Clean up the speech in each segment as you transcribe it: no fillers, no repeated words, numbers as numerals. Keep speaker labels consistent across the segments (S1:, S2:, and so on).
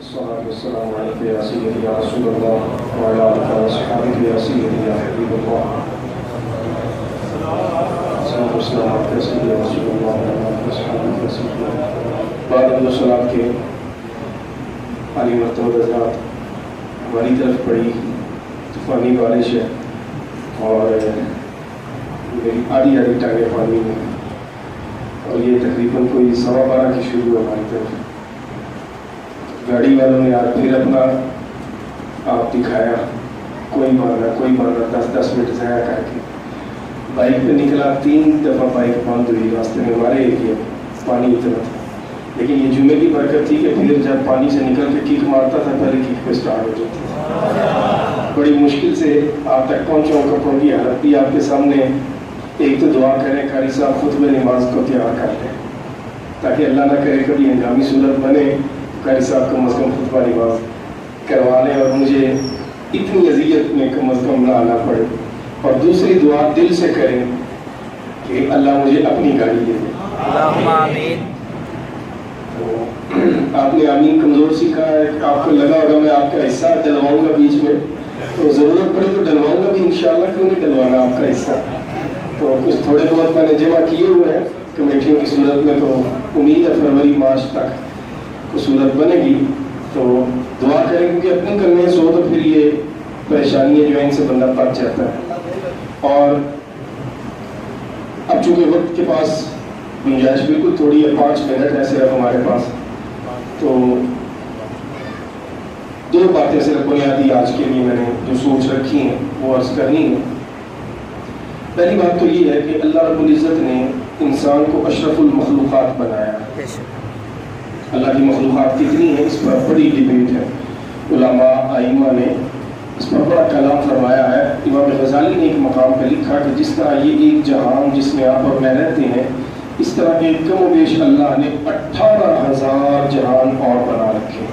S1: الصلاة والسلام عليك يا سيدي يا رسول الله وعلى آلك وصحبك يا سيدي يا حبيب الله. الصلاة والسلام عليك يا سيدي يا رسول الله وعلى آلك وصحبك يا سيدي. بعد الصلاة کے عالی مرتبہ حضرات ہماری طرف پڑی طوفانی بارش ہے اور میری آدھی ٹانگیں پانی میں، اور یہ تقریباً کوئی 12:15 کی شروع ہے ہماری طرف. گاڑی والوں نے یار پھر اپنا آپ دکھایا، کوئی بہانا 10 منٹ ضائع کر کے بائک پہ نکلا. 3 دفعہ بائک بند ہوئی راستے میں، ہمارے ایریا پانی اتنا تھا. لیکن یہ جمعے کی برکت تھی کہ پھر جب پانی سے نکل کے کیک مارتا تھا پہلے کیک پہ اسٹارٹ ہو جاتی تھی. بڑی مشکل سے آپ تک پہنچا. کپڑوں کی حالت بھی آپ کے سامنے. ایک تو دعا کریں قاری صاحب خطبہ نماز کو تیار کر لیں تاکہ اللہ نہ کرے کبھی ہنگامی صورت بنے، قاری صاحب کم از کم خطبہ نماز کروا لیں اور مجھے اتنی اذیت میں کم از کم نہ آنا پڑے. اور دوسری دعا دل سے کریں کہ اللہ مجھے اپنی گاڑی دے دے.
S2: اللہم آمین.
S1: آپ نے آمین کمزور سیکھا ہے. آپ کو لگا ہوگا میں آپ کا حصہ ڈلواؤں گا بیچ میں، تو ضرورت پڑے تو ڈلواؤں گا بھی انشاءاللہ. کیوں نہیں ڈلوانا آپ کا حصہ؟ تو کچھ تھوڑے بہت میں نے جمع کیے ہوئے ہیں کمیٹیوں کی صورت میں. تو امید ہے فروری مارچ تک کو صورت بنے گی. تو دعا کریں کیونکہ اپنے کرنے سو تو پھر یہ پریشانیاں جو ہیں ان سے بندہ پک جاتا ہے. اور اب چونکہ وقت کے پاس گنجائش بالکل تھوڑی ہے، 5 منٹ ہے صرف ہمارے پاس، تو 2 باتیں صرف بنیادی آج کے لیے میں نے جو سوچ رکھی ہیں وہ عرض کرنی ہے. پہلی بات تو یہ ہے کہ اللہ رب العزت نے انسان کو اشرف المخلوقات بنایا. اللہ کی مخلوقات کتنی ہیں اس پر بڑی ڈیبیٹ ہے. علماء ائمہ نے اس پر بڑا کلام فرمایا ہے. امام غزالی نے ایک مقام پہ لکھا کہ جس طرح یہ ایک جہان جس میں آپ اور میں رہتے ہیں، اس طرح کے کم و بیش اللہ نے 18,000 جہان اور بنا رکھے.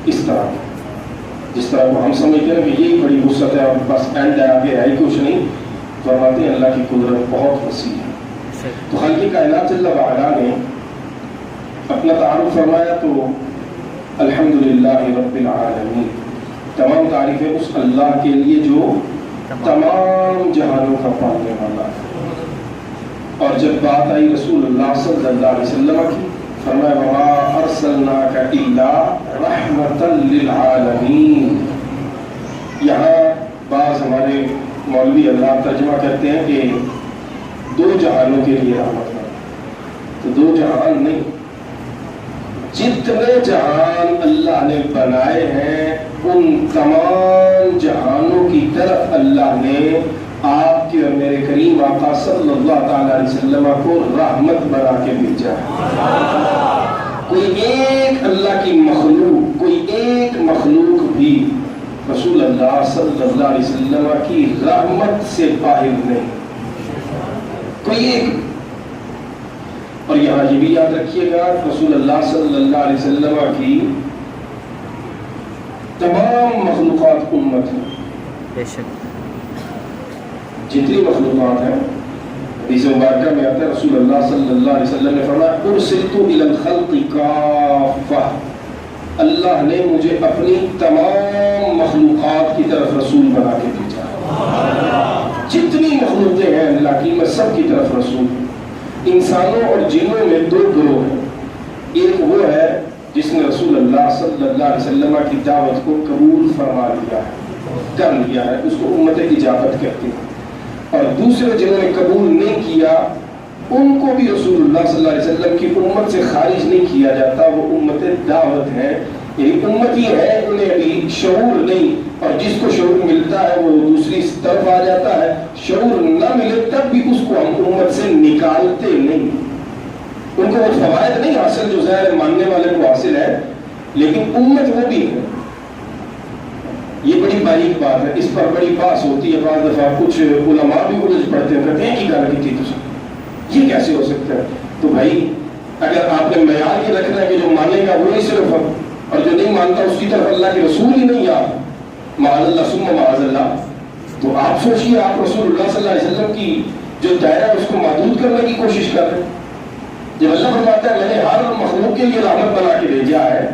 S1: اس طرح جس طرح کو ہم سمجھتے ہیں کہ یہی بڑی وسعت ہے اور بس اینڈ ہے، آگے ہے ہی کچھ نہیں. فرماتے ہیں اللہ کی قدرت بہت وسیع ہے. تو خالق کائنات اللہ تعالیٰ نے اپنا تعارف فرمایا تو الحمدللہ رب العالمین، تمام تعریفیں اس اللہ کے لیے جو تمام جہانوں کا پالنے والا ہے. اور جب بات آئی رسول اللہ صلی اللہ علیہ وسلم کی، فرمایا وما ارسلناک الا رحمۃ للعالمین. یہاں بعض ہمارے مولوی اللہ ترجمہ کرتے ہیں کہ 2 جہانوں کے لیے رحمت ہے. تو 2 جہان نہیں، جتنے جہان اللہ نے بنائے ہیں ان تمام جہانوں کی طرف اللہ نے آپ کے اور میرے کریم آقا صلی اللہ تعالی علیہ وسلم کو رحمت بنا کے بھیجا ہے. کوئی ایک اللہ کی مخلوق، کوئی ایک مخلوق بھی رسول اللہ صلی اللہ علیہ وسلم کی رحمت سے باہر نہیں، کوئی ایک. اور یہاں یہ بھی یاد رکھیے گا رسول اللہ صلی اللہ علیہ وسلم کی تمام مخلوقات امت ہیں.
S2: بے شک
S1: جتنی مخلوقات ہیں. حدیث مبارکہ میں آتا ہے رسول اللہ صلی اللہ علیہ وسلم نے فرمایا ارسلت الی الخلق کافہ، اللہ نے مجھے اپنی تمام مخلوقات کی طرف رسول بنا کے بھیجا. جتنی مخلوقیں ہیں اللہ کی میں سب کی طرف رسول ہوں. انسانوں اور جنوں میں 2 گروہ ہیں. ایک وہ ہے جس نے رسول اللہ صلی اللہ علیہ وسلم کی دعوت کو قبول فرما لیا ہے، کر لیا ہے، اس کو امت اجابت کہتے ہیں. اور دوسرے جنہوں نے قبول نہیں کیا ان کو بھی رسول اللہ صلی اللہ علیہ وسلم کی امت سے خارج نہیں کیا جاتا. وہ امت دعوت ہے، یعنی امتی ہے، انہیں ابھی شعور نہیں. اور جس کو شعور ملتا ہے وہ دوسری طرف آ جاتا ہے. شعور نہ ملے تب بھی اس کو ہم امت سے نکالتے نہیں. ان کو وہ فوائد نہیں حاصل جو ظاہر ماننے والے کو حاصل ہے، لیکن امت وہ بھی ہے. یہ بڑی باریک بات ہے، اس پر بڑی بحث ہوتی ہے. بعض دفعہ کچھ علماء بھی الجھ پڑتے ہیں، کہتے ہیں کہ گل کی تھی یہ کیسے ہو سکتا ہے. تو بھائی اگر آپ نے معیار یہ رکھنا ہے کہ جو مانے گا وہی صرف ہے اور جو نہیں مانتا اس کی طرف اللہ کے رسول ہی نہیں آ معاذ اللہ ثم معاذ اللہ، تو آپ سوچیے آپ رسول اللہ صلی اللہ علیہ وسلم کی جو دائرہ اس کو محدود کرنے کی کوشش کر رہے ہیں. جب اللہ فرماتا ہے میں نے ہر مخلوق کے لیے رحمت بنا کے بھیجا ہے،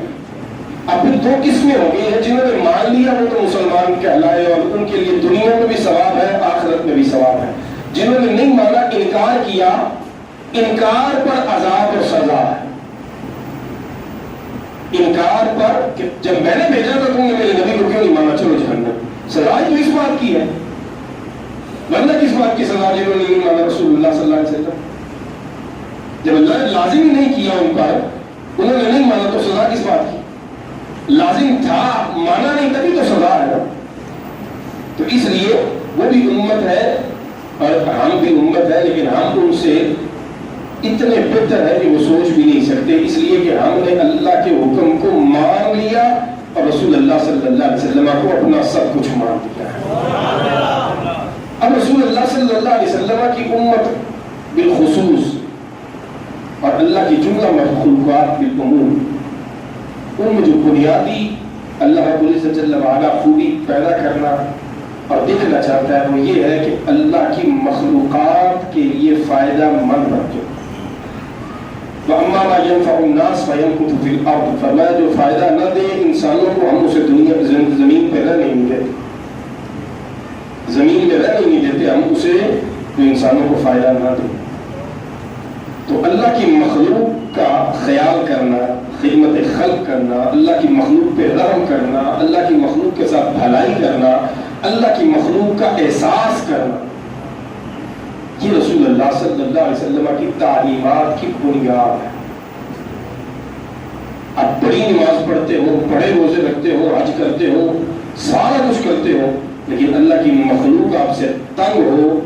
S1: اب پھر دو قسمیں ہو گئی ہیں، جنہوں نے مان لیا وہ تو مسلمان کہلائے اور ان کے لیے دنیا میں بھی ثواب ہے، آخرت میں بھی ثواب ہے۔ جنہوں نے نہیں مانا، انکار کیا، انکار پر عذاب اور سزا ہے۔ انکار پر کہ جب میں نے بھیجا تھا تم نے میرے نبی کو کیوں نہیں مانا، چلو جہنم، سزا تو اس بات کی ہے، ورنہ کس بات کی سزا جنہوں نے نہیں مانا رسول اللہ صلی اللہ علیہ وسلم؟ جب اللہ نے لازم ہی نہیں کیا ان پر، انہوں نے نہیں مانا، تو سزا کس بات کی؟ لازم تھا، مانا نہیں تبھی تو سزا ہے نا۔ تو اس لیے وہ بھی امت ہے اور ہم بھی امت ہے، لیکن ہم ان سے اتنے بہتر ہے کہ وہ سوچ بھی نہیں سکتے، اس لیے کہ ہم نے اللہ کے حکم کو مان لیا اور رسول اللہ صلی اللہ علیہ وسلم کو اپنا سب کچھ مان لیا ہے۔ اب رسول اللہ صلی اللہ علیہ وسلم کی امت بالخصوص اور اللہ کی جملہ مخلوقات بالعموم، ان میں جو بنیادی اللہ رب العزت جل وعلا خوبی پیدا کرنا اور دکھنا چاہتا ہے وہ یہ ہے کہ اللہ کی مخلوقات کے لیے فائدہ مند رکھے۔ وَأَمَّا مَا يَنْفَعُ النَّاسَ فَيَمْكُثُ فِي الْأَرْضِ، فرمایا جو فائدہ نہ دے انسانوں کو ہم اسے دنیا زمین پہ رہنے نہیں دیتے، زمین میں رہنے نہیں دیتے ہم اسے جو انسانوں کو فائدہ نہ دے۔ تو اللہ کی مخلوق کا خیال کرنا، خدمت خلق کرنا، اللہ کی مخلوق پہ رحم کرنا، اللہ کی مخلوق کے ساتھ بھلائی کرنا، اللہ کی مخلوق کا احساس کرنا، یہ رسول اللہ صلی اللہ علیہ وسلم کی تعلیمات کی بنیاد ہے۔ آپ بڑی نماز پڑھتے ہو، بڑے روزے رکھتے ہو، حج کرتے ہو، سارا کچھ کرتے ہو، لیکن اللہ کی مخلوق آپ سے تنگ ہو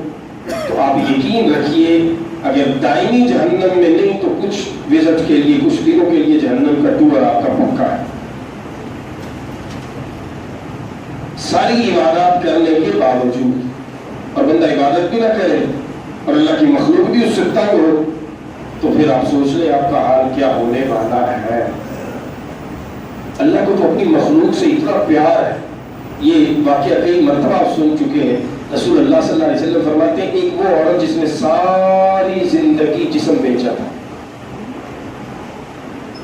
S1: تو آپ یقین رکھیے اگر دائمی جہنم میں نہیں تو کچھ وزٹ کے لیے، کچھ دنوں کے لیے جہنم کا ٹور آپ کا پکا ہے۔ ساری عبادات کرنے کے باوجود اور بندہ عبادت بھی نہ کرے اور اللہ کی مخلوق بھی اس سے تنگ ہو تو پھر آپ سوچ لیں آپ کا حال کیا ہونے والا ہے۔ اللہ کو تو اپنی مخلوق سے اتنا پیار ہے، یہ واقعہ کئی مرتبہ آپ سن چکے ہیں۔ رسول اللہ صلی اللہ علیہ وسلم فرماتے ہیں ایک وہ عورت جس نے ساری زندگی جسم بیچا تھا،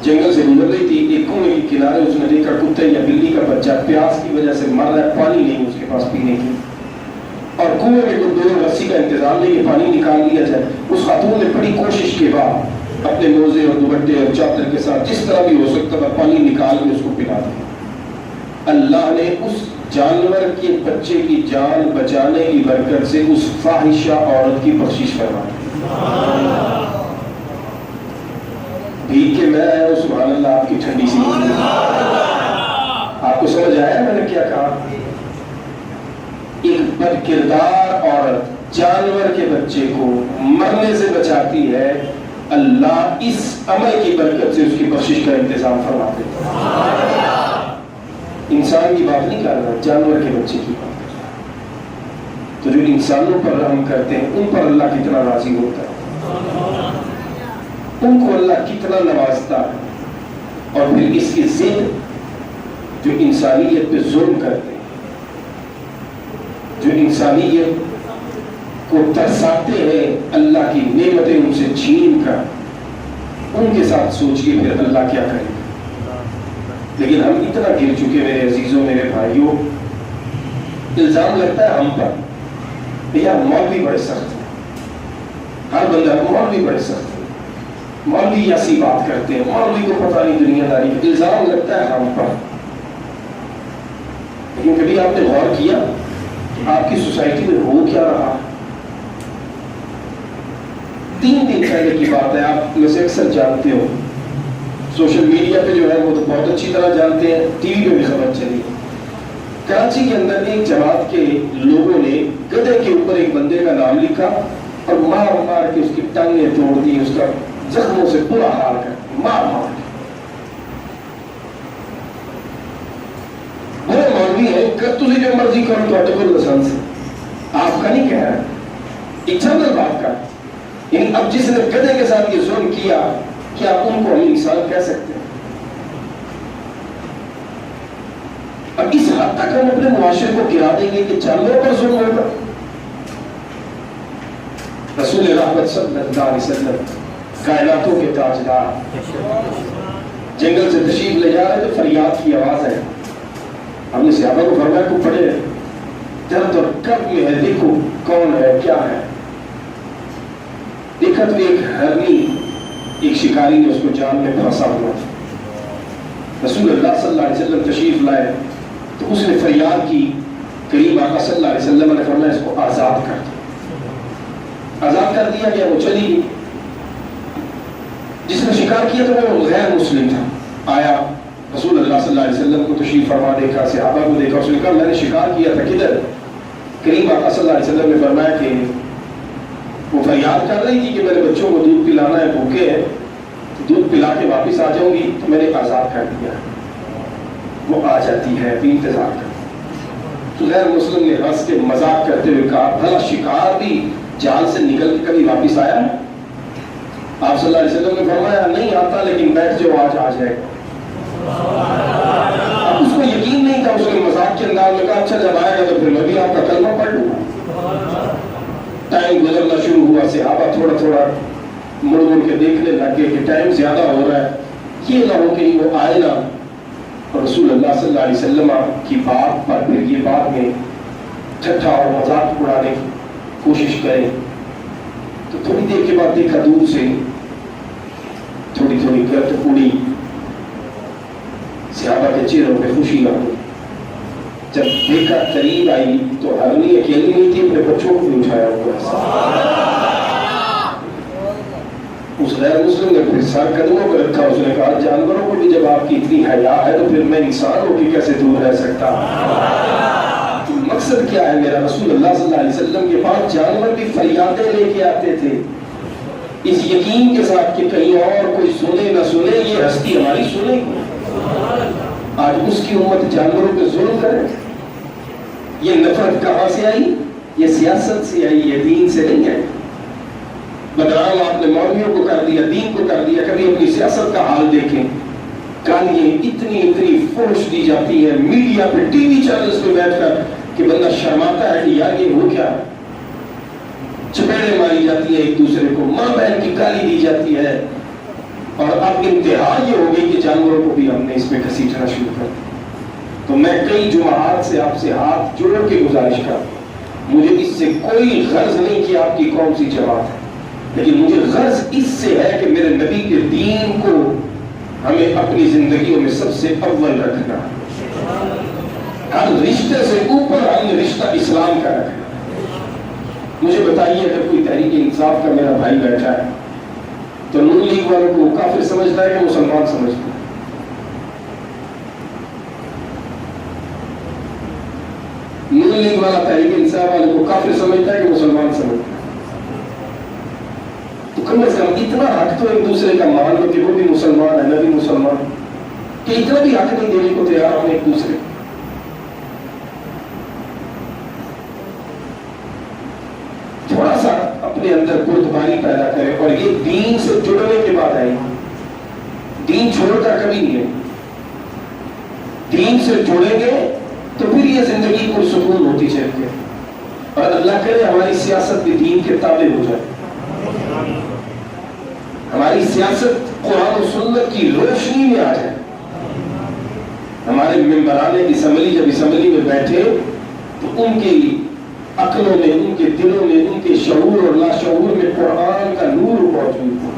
S1: جنگل سے گزر رہی تھی، ایک کنویں کے کنارے اس نے دیکھا کتے یا بلی کا بچہ پیاس کی وجہ سے مر رہا ہے، پانی نہیں اس کے پاس پینے کی، اور کنویں میں کوئی دو رسی کا انتظام نہیں کہ پانی نکال لیا جائے۔ اس خاتون نے بڑی کوشش کے بعد اپنے موزے اور دوپٹے اور چادر کے ساتھ جس طرح بھی ہو سکتا تھا پانی نکال کے اس کو پلا دیا۔ اللہ نے اس جانور کے بچے کی جان بچانے کی برکت سے اس فاحشہ عورت کی بخشش فرما دی۔ بھیگ کے میں آیا ہوں، سبحان اللہ، آپ کی ٹھنڈی سی آپ کو سمجھ آیا میں نے کیا کہا؟ ایک بد کردار عورت جانور کے بچے کو مرنے سے بچاتی ہے، اللہ اس عمل کی برکت سے اس کی بخشش کا انتظام فرما دیتا ہے۔ انسان کی بات نہیں کر رہا، جانور کے بچے کی بات کر رہا ہے۔ تو جو انسانوں پر رحم کرتے ہیں ان پر اللہ کتنا راضی ہوتا ہے، ان کو اللہ کتنا نوازتا ہے، اور پھر اس کی ضد جو انسانیت پہ ظلم کرتے ہیں، جو انسانیت کو ترساتے ہیں اللہ کی نعمتیں ان سے چھین کر، ان کے ساتھ سوچ کے پھر اللہ کیا کرے گا۔ لیکن ہم اتنا گر چکے میرے عزیزوں، میرے بھائیوں، الزام لگتا ہے ہم پر، بھیا مولوی بڑے سخت ہیں، ہر بندہ مولوی بڑے سخت ہیں، مولوی ایسی بات کرتے ہیں، مولوی کو پتہ نہیں دنیا داری، الزام لگتا ہے ہم پر۔ لیکن کبھی آپ نے غور کیا کہ آپ کی سوسائٹی میں ہو کیا رہا؟ 3 دن پہلے کی بات ہے، آپ میں سے اکثر جانتے ہو، سوشل میڈیا پہ جو ہے وہ تو بہت اچھی طرح جانتے ہیں، ٹی وی پہ بھی خبر چلی، کراچی کے اندر ایک جماعت کے لوگوں نے گدھے کے اوپر ایک بندے کا نام لکھا اور مار مار کے اس کی ٹانگیں توڑ دی، اس کا زخموں سے برا حال کر مار مار کے۔ بڑے مولوی ہیں، تجھے جو مرضی کرو تو اٹکل لسان سے، آپ کا نہیں کہہ رہا، ایک جنرل بات کا، یعنی اب جس نے گدھے کے ساتھ یہ ظلم کیا کیا ان کو ہم انسان کہہ سکتے ہیں؟ اب اس حد تک ہم اپنے معاشرے کو گرا دیں گے کہ جانوروں پر ظلم ہوگا۔ رسول رحمت صلی اللہ علیہ وسلم کائناتوں کے تاجدار جنگل سے تشریف لے جا رہے تو فریاد کی آواز ہے. ہم نے صحابہ کو فرمایا کو پڑھے درد اور کرب میں ہے, دیکھو کون ہے کیا ہے. دیکھا تو ایک ہرنی, ایک شکاری نے اس کو جال میں پھنسا ہوا تھا. رسول اللہ صلی اللہ علیہ وسلم تشریف لائے تو اس نے فریاد کی. کریم آقا صلی اللہ علیہ وسلم نے فرمایا اس کو آزاد کر دیا. آزاد کر دیا گیا, وہ چلی گئی. جس نے شکار کیا تو وہ غیر مسلم تھا. آیا رسول اللہ صلی اللہ علیہ وسلم کو تشریف فرما, دیکھا صحابہ کو دیکھا. اس نے کہا میں نے شکار کیا تھا, کدھر؟ کریم آقا صلی اللہ علیہ وسلم نے فرمایا کہ وہ فریاد کر رہی تھی کہ میرے بچوں کو دودھ پلانا ہے, بھوکے ہیں, دودھ پلا کے واپس آ جاؤں گی, تو میں نے آزاد کر دیا. وہ آ جاتی ہے, بھی انتظار کر. تو غیر مسلم نے ہنس کے مذاق کرتے ہوئے کہا بھلا شکار بھی جال سے نکل کے کبھی واپس آیا؟ آپ صلی اللہ علیہ وسلم نے فرمایا نہیں آتا, لیکن بیٹھ جاؤ آج آ جائے گا. اب اس کو یقین نہیں تھا. اس نے مذاق کے انداز میں کہا اچھا جب آئے گا تو پھر میں بھی آپ کا کلمہ پڑھ لوں گا. ٹائم گزرنا شروع ہوا. صحابہ تھوڑا تھوڑا مڑ مڑ کے دیکھنے لگے کہ ٹائم زیادہ ہو رہا ہے, یہ نہ ہو کہ وہ آئے نا. اور رسول اللہ صلی اللہ علیہ وسلم کی بات پر پھر یہ بات میں ٹھٹھا اور مذاق اڑانے کی کوشش کریں. تو تھوڑی دیر کے بعد دیکھا دور سے تھوڑی تھوڑی گرد اڑی. صحابہ کے چہروں پہ خوشی آ گئی. جب دیکھا قریب آئی تو ہرنی اکیلی نہیں تھی, اپنے بچوں کو بھی اٹھایا ہوا. اس غیر مسلم نے پھر سر قدموں پر رکھا. اس نے کہا جانوروں کو بھی جب آپ کی اتنی حیا ہے تو پھر میں انسان ہو کے کیسے دور رہ سکتا. مقصد کیا ہے میرا؟ رسول اللہ صلی اللہ علیہ وسلم کے پاس جانور بھی فریادیں لے کے آتے تھے, اس یقین کے ساتھ کہ کہیں اور کوئی سنے نہ سنے, یہ ہستی ہماری سنے. آج اس کی امت جانوروں پہ ظلم کرے. یہ نفرت کہاں سے آئی؟ یہ سیاست سے آئی, یہ دین سے نہیں آئی. بدنام آپ نے مولویوں کو کر دیا, دین کو کر دیا. کبھی اپنی سیاست کا حال دیکھیں. گالیاں اتنی فحش دی جاتی ہیں میڈیا پہ, ٹی وی چینلز پہ بیٹھ کر کہ بندہ شرماتا ہے کہ یار یہ ہو کیا. چپیڑیں ماری جاتی ہیں ایک دوسرے کو, ماں بہن کی گالی دی جاتی ہے. اور اب انتہا یہ ہو گئی کہ جانوروں کو بھی ہم نے اس میں گھسیٹنا شروع کر دیا. تو میں کئی جمعات سے آپ سے ہاتھ جوڑ کے گزارش کرتا ہوں, مجھے اس سے کوئی غرض نہیں کہ آپ کی کون سی جماعت ہے, لیکن مجھے غرض اس سے ہے کہ میرے نبی کے دین کو ہمیں اپنی زندگیوں میں سب سے اول رکھنا. ہر رشتے سے اوپر ہم نے رشتہ اسلام کا رکھنا. مجھے بتائیے اگر کوئی تحریک انصاف کا میرا بھائی بیٹھا ہے تو نون لیگ والوں کو کافر سمجھتا ہے کہ مسلمان سمجھتا ہے؟ نون لیگ والا تحریک انصاف والے کو کافر سمجھتا ہے کہ مسلمان سمجھتا ہے؟ تو کم از کم اتنا حق تو ایک دوسرے کا مان لو کہ وہ بھی مسلمان ہے, میں بھی مسلمان, کہ اتنا بھی حق نہیں دینے کو تیار ہوں ایک دوسرے. تھوڑا سا اپنے اندر بردباری پیدا کرے. اور یہ دین سے جڑنے کے بعد آئے, دین چھوڑ کر کبھی نہیں ہے. دین سے جڑیں گے تو پھر یہ زندگی پرسکون ہوتی چلتی ہے. اور اللہ کرے ہماری سیاست بھی دین کے تابع ہو جائے. ہماری سیاست قرآن و سنت کی روشنی میں آ جائے. ہمارے ممبران اسمبلی جب اسمبلی میں بیٹھے تو ان کی عقلوں میں, ان کے دلوں میں, ان کے شعور اور لاشعور میں قرآن کا نور موجود ہو.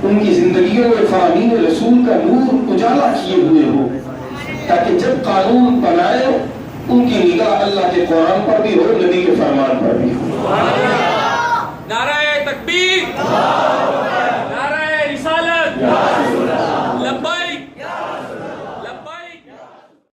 S1: ان کی زندگیوں میں فہمین رسول کا نور اجالا کیے ہوئے ہو, تاکہ جب قانون بنائے ان کی نگاہ اللہ کے قرآن پر بھی ہو, نبی کے فرمان پر بھی ہو.